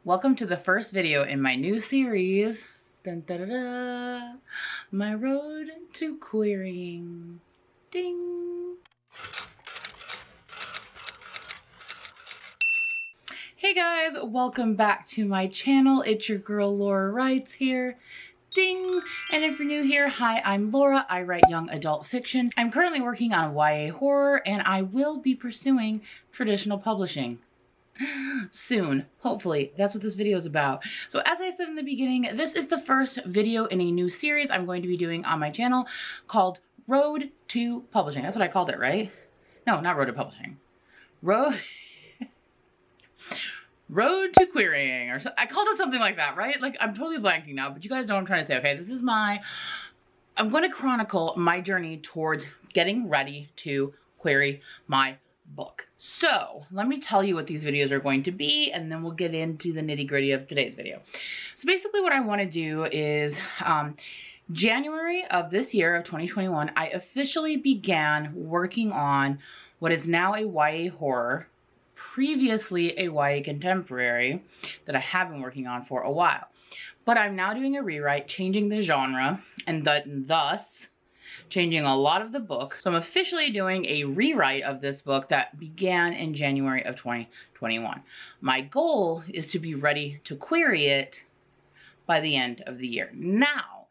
Welcome to the first video in my new series, dun, da, da, da, My Road to Querying. Ding! Hey guys, welcome back to my channel. It's your girl Laura Writes here. Ding! And if you're new here, hi, I'm Laura. I write young adult fiction. I'm currently working on YA horror, and I will be pursuing traditional publishing soon. Hopefully. That's what this video is about. So as I said in the beginning, this is the first video in a new series I'm going to be doing on my channel called Road to Publishing. That's what I called it, right? No, not Road to Publishing. Road to Querying, or I called it something like that, right? Like, I'm totally blanking now, but you guys know what I'm trying to say. Okay, this is I'm going to chronicle my journey towards getting ready to query my book. So let me tell you what these videos are going to be, and then we'll get into the nitty-gritty of today's video. So basically what I want to do is January of this year of 2021, I officially began working on what is now a YA horror, previously a YA contemporary, that I have been working on for a while. But I'm now doing a rewrite, changing the genre, and thus changing a lot of the book. So I'm officially doing a rewrite of this book that began in January of 2021. My goal is to be ready to query it by the end of the year. Now,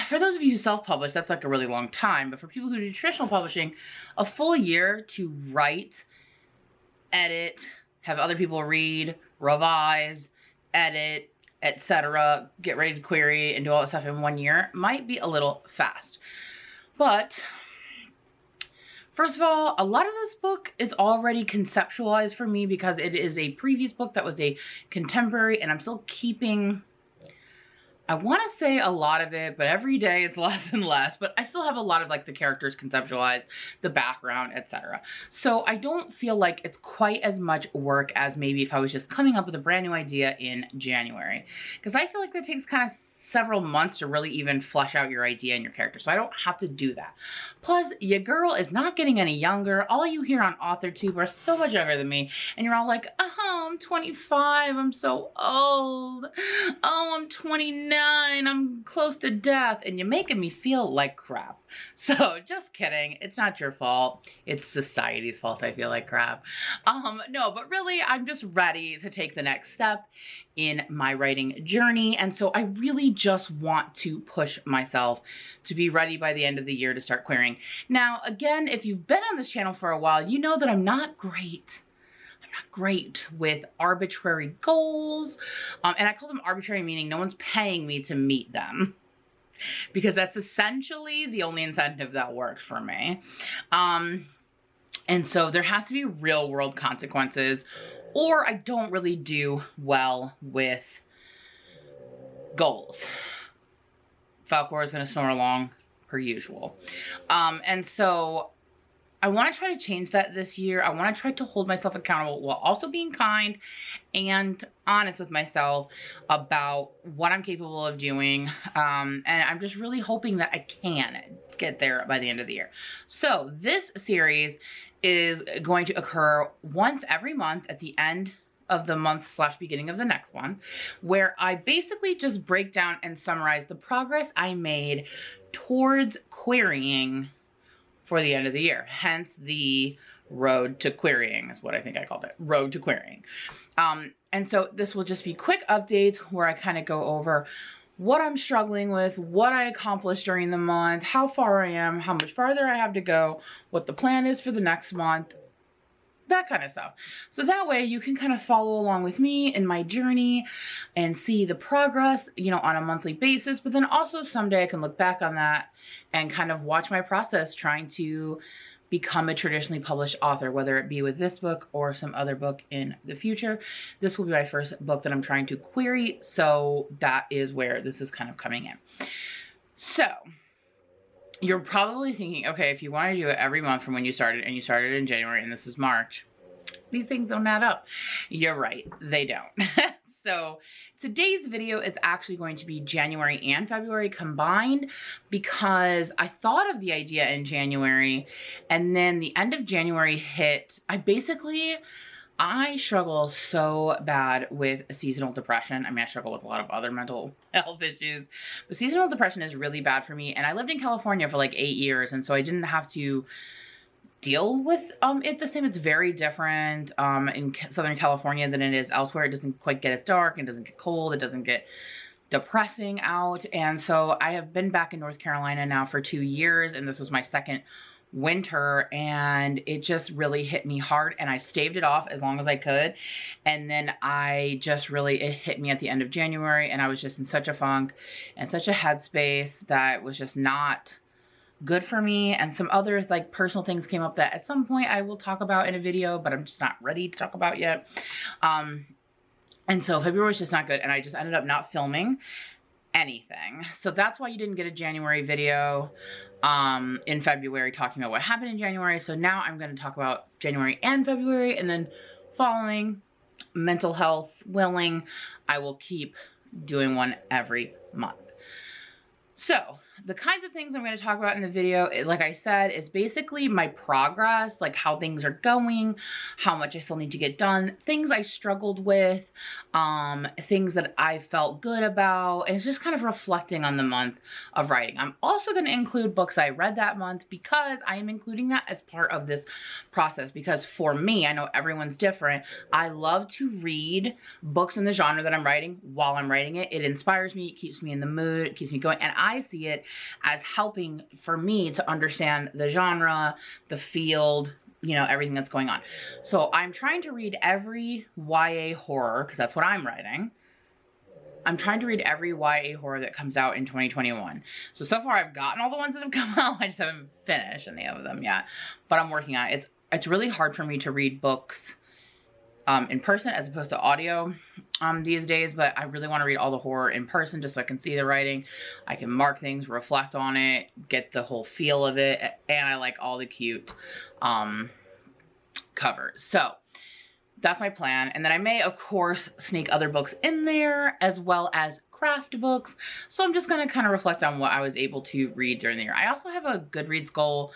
for those of you who self-publish, that's like a really long time, but for people who do traditional publishing, a full year to write, edit, have other people read, revise, edit, etc., get ready to query and do all that stuff in 1 year might be a little fast. But first of all, a lot of this book is already conceptualized for me because it is a previous book that was a contemporary, and I'm still keeping, I want to say a lot of it, but every day it's less and less, but I still have a lot of like the characters conceptualized, the background, etc. So I don't feel like it's quite as much work as maybe if I was just coming up with a brand new idea in January, because I feel like that takes kind of several months to really even flesh out your idea and your character. So I don't have to do that. Plus, your girl is not getting any younger. All you hear on authortube are so much younger than me. And you're all like, oh, I'm 25. I'm so old. Oh, I'm 29. I'm close to death. And you're making me feel like crap. So just kidding. It's not your fault. It's society's fault I feel like crap. No, but really, I'm just ready to take the next step in my writing journey. And so I really just want to push myself to be ready by the end of the year to start querying. Now, again, if you've been on this channel for a while, you know that I'm not great with arbitrary goals. And I call them arbitrary, meaning no one's paying me to meet them, because that's essentially the only incentive that works for me. And so there has to be real world consequences, or I don't really do well with goals. Falcor is going to snore along per usual. And so I want to try to change that this year. I want to try to hold myself accountable while also being kind and honest with myself about what I'm capable of doing. And I'm just really hoping that I can get there by the end of the year. So this series is going to occur once every month at the end of the month / beginning of the next one, where I basically just break down and summarize the progress I made towards querying for the end of the year. Hence the road to querying is what I think I called it. Road to querying. And so this will just be quick updates where I kind of go over what I'm struggling with, what I accomplished during the month, how far I am, how much farther I have to go, what the plan is for the next month, that kind of stuff. So that way you can kind of follow along with me in my journey and see the progress, you know, on a monthly basis. But then also someday I can look back on that and kind of watch my process trying to become a traditionally published author, whether it be with this book or some other book in the future. This will be my first book that I'm trying to query. So that is where this is kind of coming in. So you're probably thinking, okay, if you want to do it every month from when you started, and you started in January and this is March, these things don't add up. You're right, they don't. So today's video is actually going to be January and February combined, because I thought of the idea in January and then the end of January hit. I basically I struggle so bad with seasonal depression. I mean, I struggle with a lot of other mental health issues, but seasonal depression is really bad for me. And I lived in California for like 8 years, and so I didn't have to deal with it the same. It's very different in Southern California than it is elsewhere. It doesn't quite get as dark, it doesn't get cold, it doesn't get depressing out. And so I have been back in North Carolina now for 2 years, and this was my second winter, and it just really hit me hard, and I staved it off as long as I could. And then it hit me at the end of January, and I was just in such a funk and such a headspace that was just not good for me. And some other like personal things came up that at some point I will talk about in a video, but I'm just not ready to talk about yet. And so February was just not good, and I just ended up not filming anything. So that's why you didn't get a January video in February talking about what happened in January. So now I'm going to talk about January and February, and then following, mental health willing, I will keep doing one every month. So the kinds of things I'm going to talk about in the video, like I said, is basically my progress, like how things are going, how much I still need to get done, things I struggled with, things that I felt good about, and it's just kind of reflecting on the month of writing. I'm also going to include books I read that month, because I am including that as part of this process. Because for me, I know everyone's different, I love to read books in the genre that I'm writing while I'm writing it. It inspires me, it keeps me in the mood, it keeps me going, and I see it as helping for me to understand the genre, the field, you know, everything that's going on. So I'm trying to read every YA horror, because that's what I'm writing. I'm trying to read every YA horror that comes out in 2021. So far I've gotten all the ones that have come out. I just haven't finished any of them yet, but I'm working on it. It's really hard for me to read books in person as opposed to audio these days, but I really want to read all the horror in person just so I can see the writing. I can mark things, reflect on it, get the whole feel of it, and I like all the cute covers. So that's my plan. And then I may, of course, sneak other books in there as well as craft books. So I'm just going to kind of reflect on what I was able to read during the year. I also have a Goodreads goal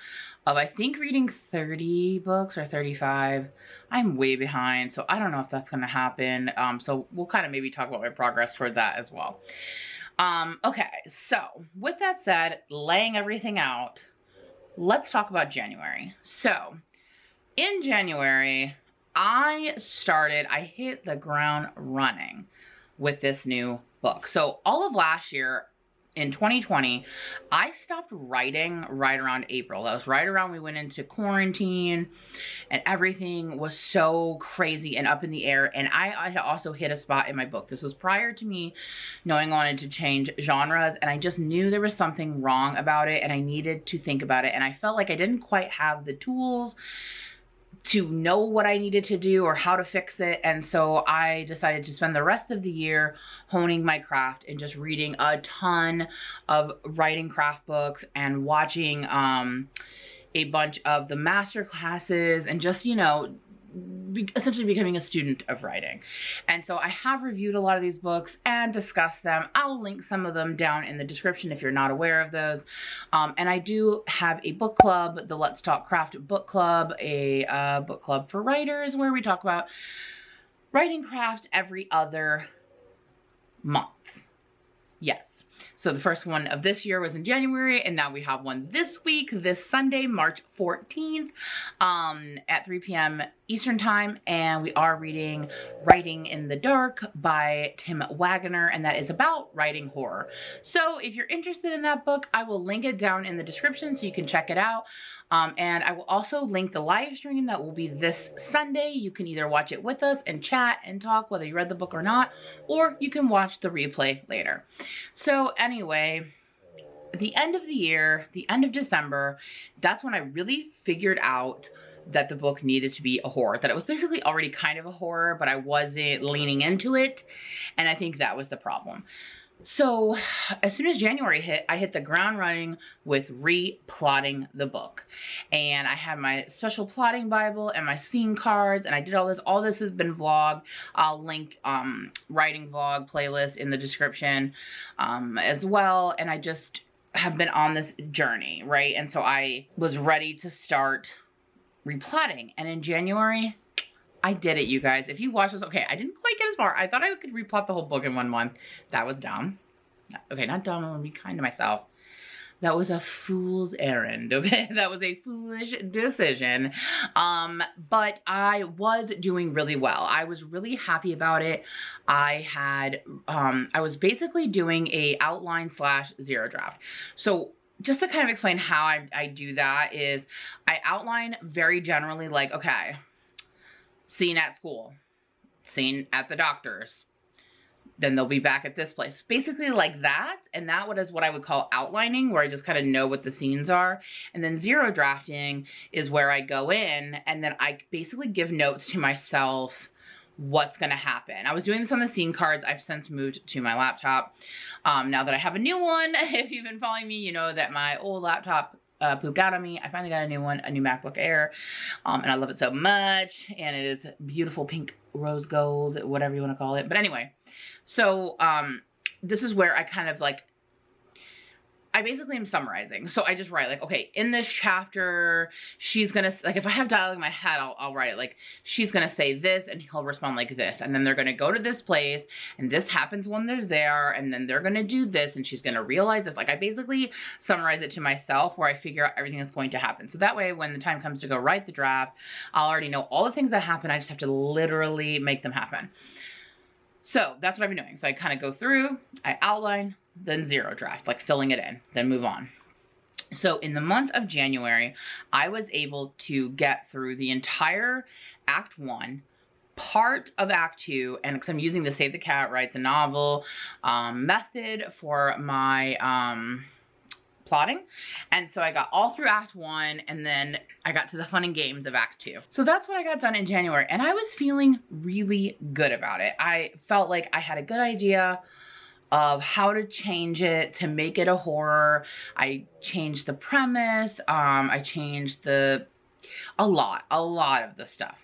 of, I think, reading 30 books or 35. I'm way behind, so I don't know if that's going to happen. So we'll kind of maybe talk about my progress toward that as well. Okay, so with that said, laying everything out, let's talk about January. So in January, I hit the ground running with this new book. So all of last year, in 2020, I stopped writing right around April. That was right around we went into quarantine, and everything was so crazy and up in the air. And I had also hit a spot in my book. This was prior to me knowing I wanted to change genres, and I just knew there was something wrong about it, and I needed to think about it. And I felt like I didn't quite have the tools to know what I needed to do or how to fix it. And so I decided to spend the rest of the year honing my craft and just reading a ton of writing craft books and watching a bunch of the master classes and just, you know, essentially becoming a student of writing. And so I have reviewed a lot of these books and discussed them. I'll link some of them down in the description if you're not aware of those. And I do have a book club, the Let's Talk Craft book club, a book club for writers where we talk about writing craft every other month. Yes. So the first one of this year was in January, and now we have one this week, this Sunday, March 14th, at 3 p.m. Eastern Time, and we are reading Writing in the Dark by Tim Waggoner, and that is about writing horror. So if you're interested in that book, I will link it down in the description so you can check it out. And I will also link the live stream that will be this Sunday. You can either watch it with us and chat and talk whether you read the book or not, or you can watch the replay later. So anyway, at the end of the year, the end of December, that's when I really figured out that the book needed to be a horror, that it was basically already kind of a horror, but I wasn't leaning into it. And I think that was the problem. So as soon as January hit, I hit the ground running with re-plotting the book. And I had my special plotting Bible and my scene cards, and I did all this. All this has been vlogged. I'll link writing vlog playlist in the description as well. And I just have been on this journey, right? And so I was ready to start replotting. And in January, I did it, you guys. If you watch this, okay, I didn't quite get as far. I thought I could replot the whole book in 1 month. That was dumb. Okay, not dumb, I'm gonna be kind to myself. That was a fool's errand, okay? That was a foolish decision. But I was doing really well. I was really happy about it. I was basically doing a outline / zero draft. So just to kind of explain how I do that is I outline very generally like, okay, scene at school, scene at the doctor's, then they'll be back at this place. Basically like that. And that is what I would call outlining, where I just kind of know what the scenes are. And then zero drafting is where I go in and then I basically give notes to myself what's going to happen. I was doing this on the scene cards. I've since moved to my laptop. Now that I have a new one, if you've been following me, you know that my old laptop pooped out on me. I finally got a new one, a new MacBook Air, and I love it so much. And it is beautiful pink rose gold, whatever you want to call it. But anyway, so this is where I kind of like, I basically am summarizing. So I just write like, okay, in this chapter, she's gonna, like if I have dialogue in my head, I'll write it like, she's gonna say this and he'll respond like this. And then they're gonna go to this place and this happens when they're there. And then they're gonna do this and she's gonna realize this. Like I basically summarize it to myself where I figure out everything that's going to happen. So that way, when the time comes to go write the draft, I'll already know all the things that happen. I just have to literally make them happen. So that's what I've been doing. So I kind of go through, I outline, then zero draft, like filling it in, then move on. So in the month of January, I was able to get through the entire Act 1, part of Act 2, and because I'm using the Save the Cat Writes a Novel method for my plotting. And so I got all through Act 1 and then I got to the fun and games of Act 2. So that's what I got done in January and I was feeling really good about it. I felt like I had a good idea of how to change it to make it a horror. I changed the premise. I changed a lot of the stuff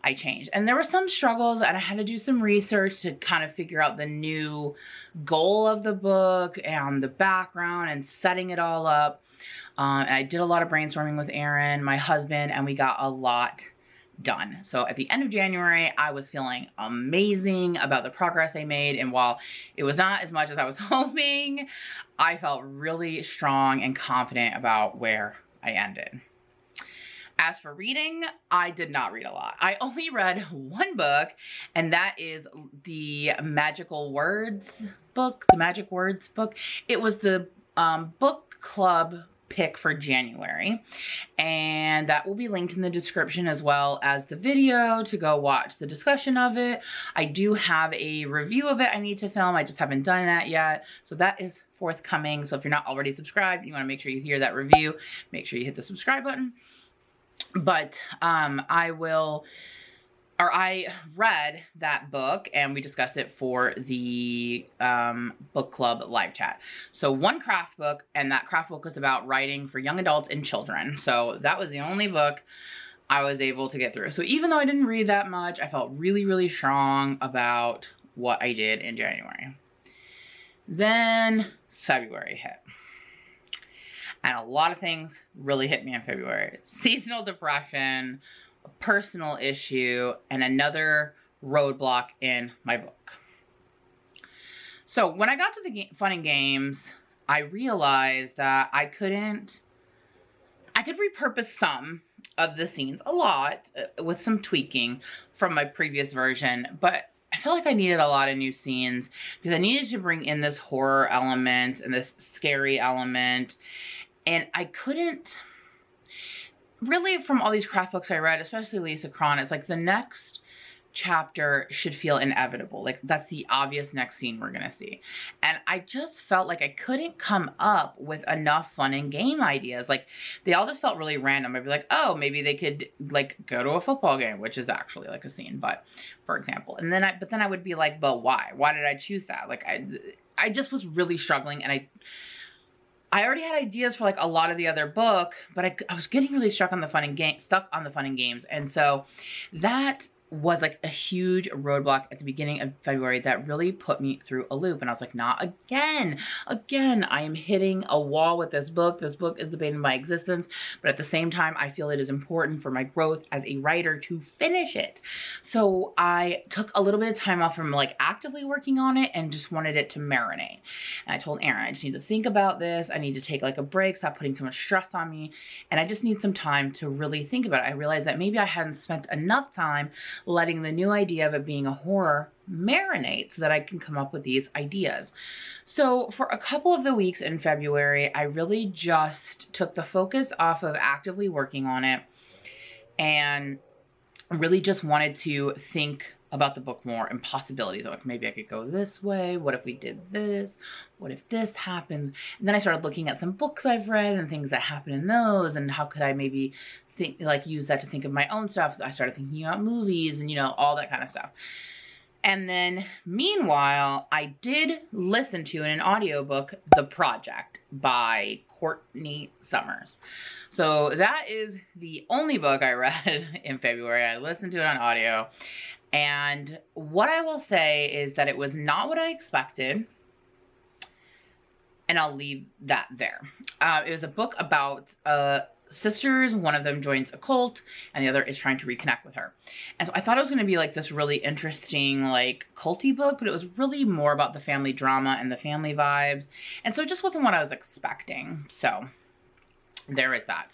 I changed. And there were some struggles and I had to do some research to kind of figure out the new goal of the book and the background and setting it all up. And I did a lot of brainstorming with Aaron, my husband, and we got a lot done. So at the end of January, I was feeling amazing about the progress I made. And while it was not as much as I was hoping, I felt really strong and confident about where I ended. As for reading, I did not read a lot. I only read one book, and that is the Magical Words book, the Magic Words book. It was the book club pick for January, and that will be linked in the description as well as the video to go watch the discussion of it. I do have a review of it I need to film. I just haven't done that yet, so that is forthcoming. So if you're not already subscribed, you want to make sure you hear that review, make sure you hit the subscribe button. But I read that book and we discussed it for the book club live chat. So one craft book, and that craft book was about writing for young adults and children. So that was the only book I was able to get through. So even though I didn't read that much, I felt really, really strong about what I did in January. Then February hit. And a lot of things really hit me in February. Seasonal depression, a personal issue, and another roadblock in my book. So when I got to the fun and games, I realized that I could repurpose some of the scenes, a lot, with some tweaking from my previous version, but I felt like I needed a lot of new scenes because I needed to bring in this horror element and this scary element. And I couldn't really, from all these craft books I read, especially Lisa Cron, it's like the next chapter should feel inevitable. Like that's the obvious next scene we're going to see. And I just felt like I couldn't come up with enough fun and game ideas. Like they all just felt really random. I'd be like, oh, maybe they could like go to a football game, which is actually like a scene, but for example, and then I would be like, but why? Why did I choose that? Like I just was really struggling, and I already had ideas for like a lot of the other book, but I was getting really stuck on the fun and games. And so that was like a huge roadblock at the beginning of February that really put me through a loop. And I was like, not again. Again, I am hitting a wall with this book. This book is the bane of my existence. But at the same time, I feel it is important for my growth as a writer to finish it. So I took a little bit of time off from like actively working on it and just wanted it to marinate. And I told Aaron, I just need to think about this. I need to take like a break, stop putting so much stress on me. And I just need some time to really think about it. I realized that maybe I hadn't spent enough time letting the new idea of it being a horror marinate so that I can come up with these ideas. So for a couple of the weeks in February, I really just took the focus off of actively working on it and really just wanted to think about the book more and possibilities. Like maybe I could go this way. What if we did this? What if this happens? And then I started looking at some books I've read and things that happen in those, and how could I maybe think, like, use that to think of my own stuff. I started thinking about movies and, you know, all that kind of stuff. And then meanwhile, I did listen to in an audiobook, The Project by Courtney Summers. So that is the only book I read in February. I listened to it on audio. And what I will say is that it was not what I expected. And I'll leave that there. It was a book about sisters. One of them joins a cult and the other is trying to reconnect with her. And so I thought it was going to be like this really interesting, like, culty book, but it was really more about the family drama and the family vibes. And so it just wasn't what I was expecting. So there is that.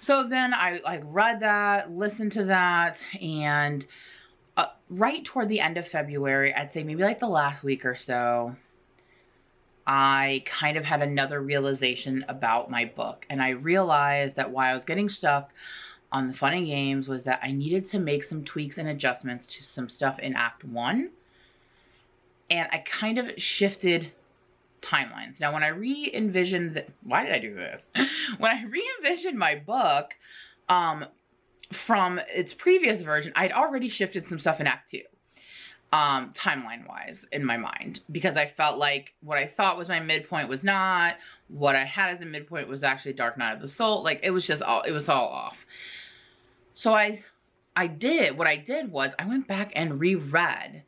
So then I like read that, listened to that, and right toward the end of February, I'd say maybe like the last week or so, I kind of had another realization about my book. And I realized that while I was getting stuck on the fun and games was that I needed to make some tweaks and adjustments to some stuff in Act 1. And I kind of shifted timelines. Now, when I re-envisioned, why did I do this? When I re-envisioned my book, from its previous version, I'd already shifted some stuff in Act 2. Timeline-wise in my mind, because I felt like what I thought was my midpoint was not, what I had as a midpoint was actually Dark Night of the Soul. Like, it was just all, it was all off. So what I did was I went back and reread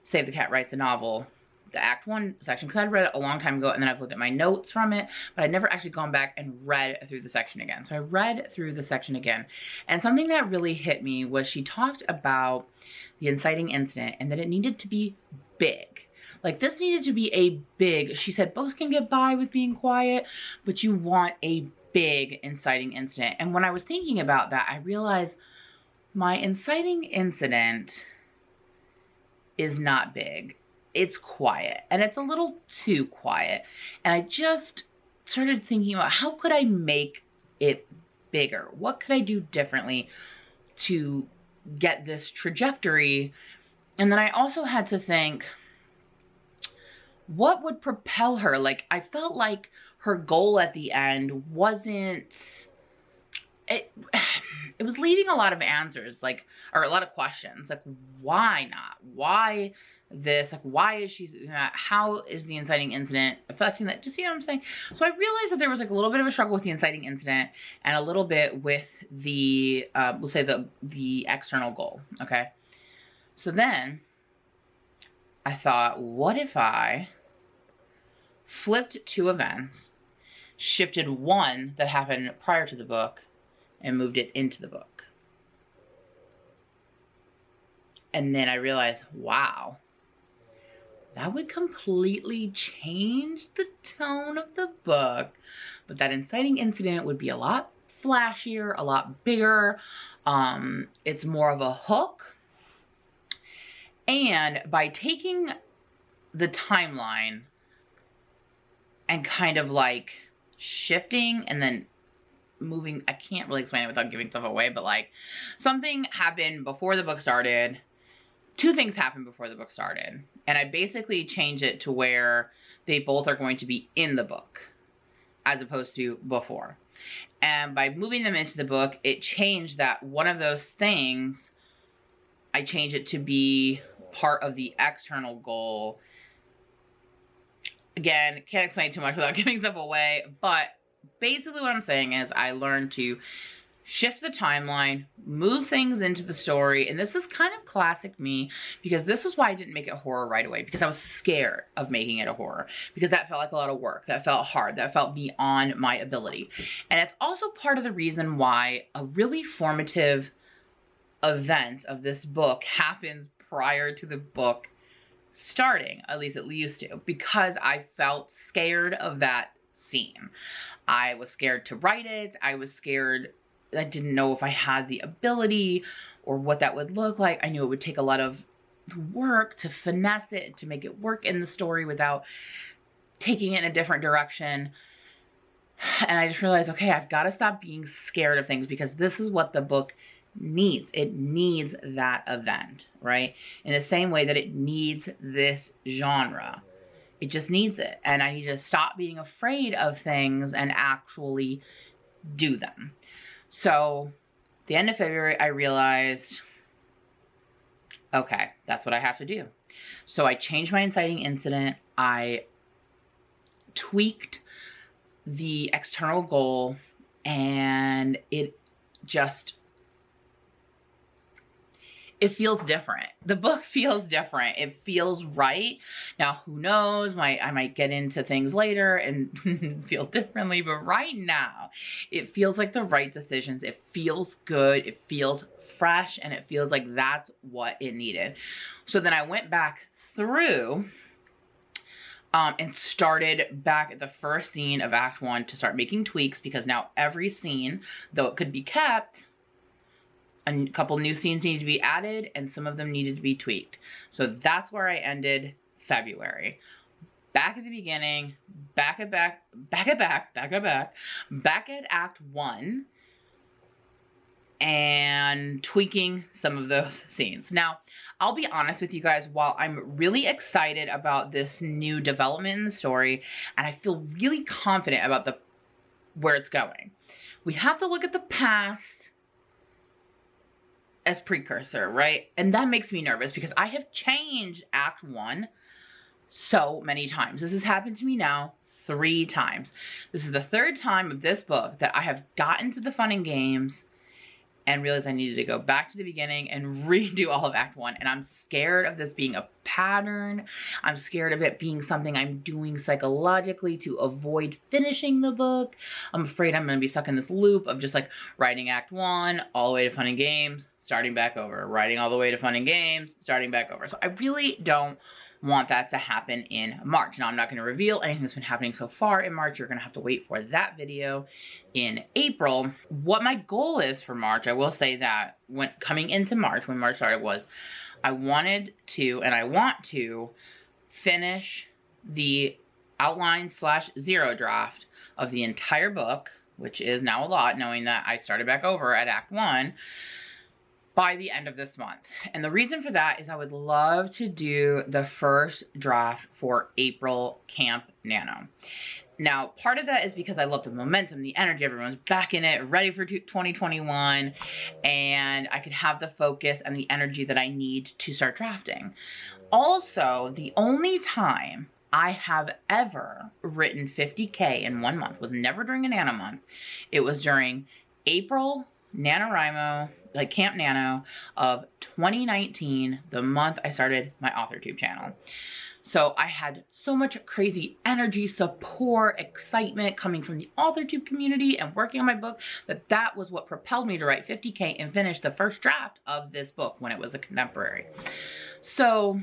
Save the Cat Writes a Novel, the Act 1 section, because I'd read it a long time ago, and then I've looked at my notes from it, but I'd never actually gone back and read through the section again. So I read through the section again, and something that really hit me was she talked about the inciting incident and that it needed to be big. Like, this needed to be a big, she said books can get by with being quiet, but you want a big inciting incident. And when I was thinking about that, I realized my inciting incident is not big. It's quiet, and it's a little too quiet. And I just started thinking about how could I make it bigger? What could I do differently to get this trajectory? And then I also had to think, what would propel her? Like, I felt like her goal at the end wasn't, it was leaving a lot of answers, like, or a lot of questions, like, why not? Why this? Like, why is she doing that? How is the inciting incident affecting that? Do you see what I'm saying? So I realized that there was like a little bit of a struggle with the inciting incident and a little bit with the, we'll say the external goal. Okay. So then I thought, what if I flipped two events, shifted one that happened prior to the book and moved it into the book? And then I realized, wow, that would completely change the tone of the book. But that inciting incident would be a lot flashier, a lot bigger. It's more of a hook. And by taking the timeline and kind of like shifting and then moving, I can't really explain it without giving stuff away, but like something happened before the book started. Two things happened before the book started, and I basically changed it to where they both are going to be in the book as opposed to before. And by moving them into the book, it changed that one of those things, I changed it to be part of the external goal. Again, can't explain too much without giving stuff away, but basically what I'm saying is I learned to shift the timeline, move things into the story. And this is kind of classic me, because this is why I didn't make it horror right away, because I was scared of making it a horror, because that felt like a lot of work. That felt hard. That felt beyond my ability. And it's also part of the reason why a really formative event of this book happens prior to the book starting, at least it used to, because I felt scared of that scene. I was scared to write it. I was scared. I didn't know if I had the ability or what that would look like. I knew it would take a lot of work to finesse it, to make it work in the story without taking it in a different direction. And I just realized, okay, I've got to stop being scared of things, because this is what the book needs. It needs that event, right? In the same way that it needs this genre. It just needs it. And I need to stop being afraid of things and actually do them. So, the end of February, I realized, okay, that's what I have to do. So I changed my inciting incident. I tweaked the external goal, and it just, it feels different. The book feels different. It feels right. Now, who knows? I might get into things later and feel differently, but right now, it feels like the right decisions. It feels good. It feels fresh, and it feels like that's what it needed. So then I went back through and started back at the first scene of Act 1 to start making tweaks, because now every scene, though it could be kept, a couple new scenes needed to be added, and some of them needed to be tweaked. So that's where I ended February. Back at the beginning, back at Act 1, and tweaking some of those scenes. Now, I'll be honest with you guys, while I'm really excited about this new development in the story, and I feel really confident about where it's going, we have to look at the past as precursor, right? And that makes me nervous, because I have changed Act 1 so many times. This has happened to me now 3 times. This is the 3rd time of this book that I have gotten to the fun and games and realized I needed to go back to the beginning and redo all of Act 1. And I'm scared of this being a pattern. I'm scared of it being something I'm doing psychologically to avoid finishing the book. I'm afraid I'm going to be stuck in this loop of just like writing Act 1 all the way to fun and games, starting back over, writing all the way to fun and games, starting back over. So I really don't want that to happen in March. Now, I'm not going to reveal anything that's been happening so far in March. You're going to have to wait for that video in April. What my goal is for March, I will say that when coming into March, when March started, was I wanted to, and I want to, finish the outline/0 draft of the entire book, which is now a lot, knowing that I started back over at Act 1, by the end of this month. And the reason for that is I would love to do the first draft for April Camp Nano. Now, part of that is because I love the momentum, the energy, everyone's back in it, ready for 2021, and I could have the focus and the energy that I need to start drafting. Also, the only time I have ever written 50K in 1 month was never during a Nano month. It was during April NaNoWriMo, like Camp Nano of 2019, the month I started my AuthorTube channel. So I had so much crazy energy, support, excitement coming from the AuthorTube community and working on my book that was what propelled me to write 50K and finish the first draft of this book when it was a contemporary. So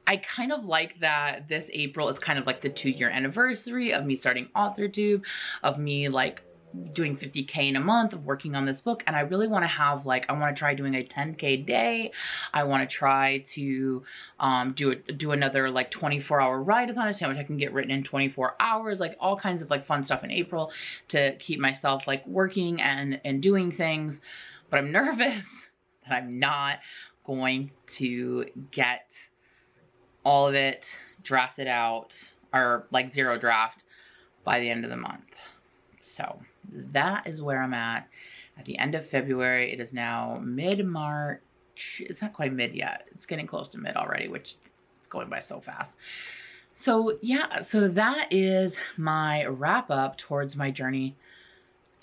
I kind of like that this April is kind of like the 2-year anniversary of me starting AuthorTube, of me like doing 50K in a month of working on this book. And I really want to have like, I want to try doing a 10K day. I want to try to do another like 24-hour write-a-thon to see how much I can get written in 24 hours, like all kinds of like fun stuff in April to keep myself like working and doing things. But I'm nervous that I'm not going to get all of it drafted out, or like 0 draft, by the end of the month. So that is where I'm at the end of February. It is now mid-March. It's not quite mid yet. It's getting close to mid already, which is going by so fast. So yeah, so that is my wrap up towards my journey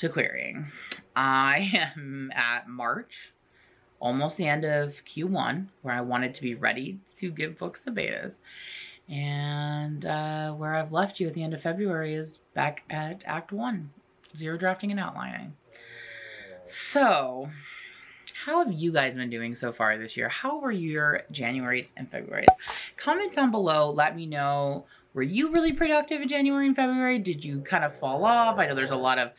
to querying. I am at March, almost the end of Q1, where I wanted to be ready to give books to betas. And where I've left you at the end of February is back at Act 1, 0 drafting and outlining. So, how have you guys been doing so far this year? How were your Januarys and Februarys? Comment down below, let me know, were you really productive in January and February? Did you kind of fall off? I know there's a lot of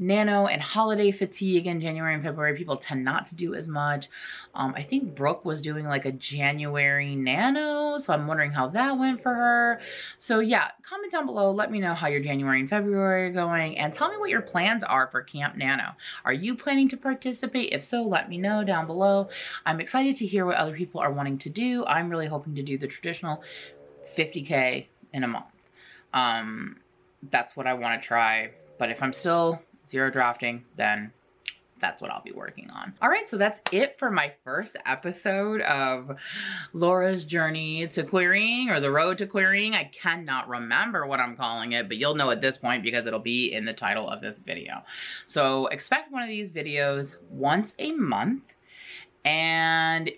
nano and holiday fatigue in January and February. People tend not to do as much. I think Brooke was doing like a January nano, so I'm wondering how that went for her. So yeah, comment down below, let me know how your January and February are going, and tell me what your plans are for Camp Nano. Are you planning to participate? If so, let me know down below. I'm excited to hear what other people are wanting to do. I'm really hoping to do the traditional 50K in a month. That's what I want to try, but if I'm still 0 drafting, then that's what I'll be working on. All right, so that's it for my first episode of Laura's journey to querying, or the road to querying. I cannot remember what I'm calling it, but you'll know at this point because it'll be in the title of this video. So expect one of these videos once a month. And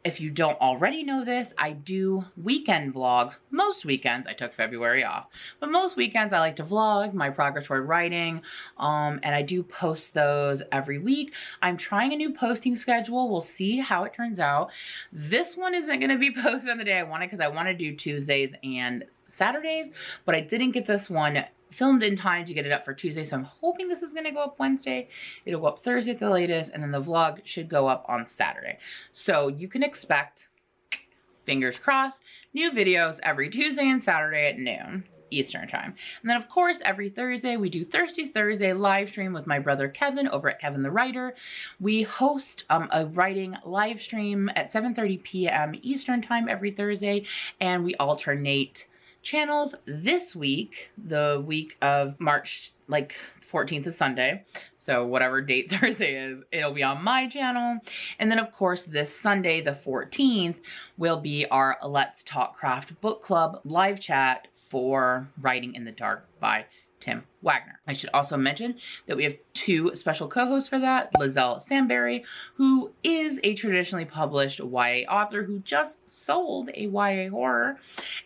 if you don't already know this, I do weekend vlogs. Most weekends, I took February off, but most weekends I like to vlog my progress toward writing, and I do post those every week. I'm trying a new posting schedule. We'll see how it turns out. This one isn't going to be posted on the day I want it because I want to do Tuesdays and Saturdays, but I didn't get this one filmed in time to get it up for Tuesday, so I'm hoping this is going to go up Wednesday. It'll go up Thursday at the latest, and then the vlog should go up on Saturday. So you can expect, fingers crossed, new videos every Tuesday and Saturday at noon Eastern time. And then of course every Thursday we do Thirsty Thursday live stream with my brother Kevin over at Kevin the Writer. We host a writing live stream at 7:30 p.m. Eastern time every Thursday, and we alternate channels. This week, the week of March, like 14th is Sunday, so whatever date Thursday is, it'll be on my channel. And then of course this Sunday, the 14th, will be our Let's Talk Craft Book Club live chat for Writing in the Dark by Tim Waggoner. I should also mention that we have 2 special co-hosts for that. Lizelle Samberry, who is a traditionally published YA author who just sold a YA horror,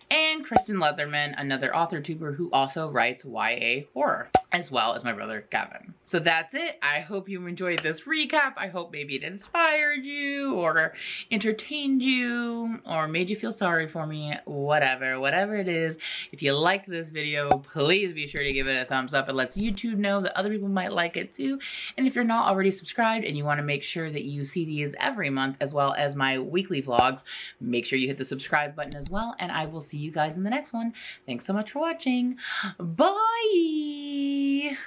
and Kristen Leatherman, another authortuber who also writes YA horror, as well as my brother Gavin. So that's it. I hope you enjoyed this recap. I hope maybe it inspired you or entertained you or made you feel sorry for me, whatever it is. If you liked this video, please be sure to give it a thumbs up. It lets YouTube know that other people might like it too. And if you're not already subscribed and you want to make sure that you see these every month as well as my weekly vlogs, make sure you hit the subscribe button as well, and I will see you guys in the next one. Thanks so much for watching. Bye!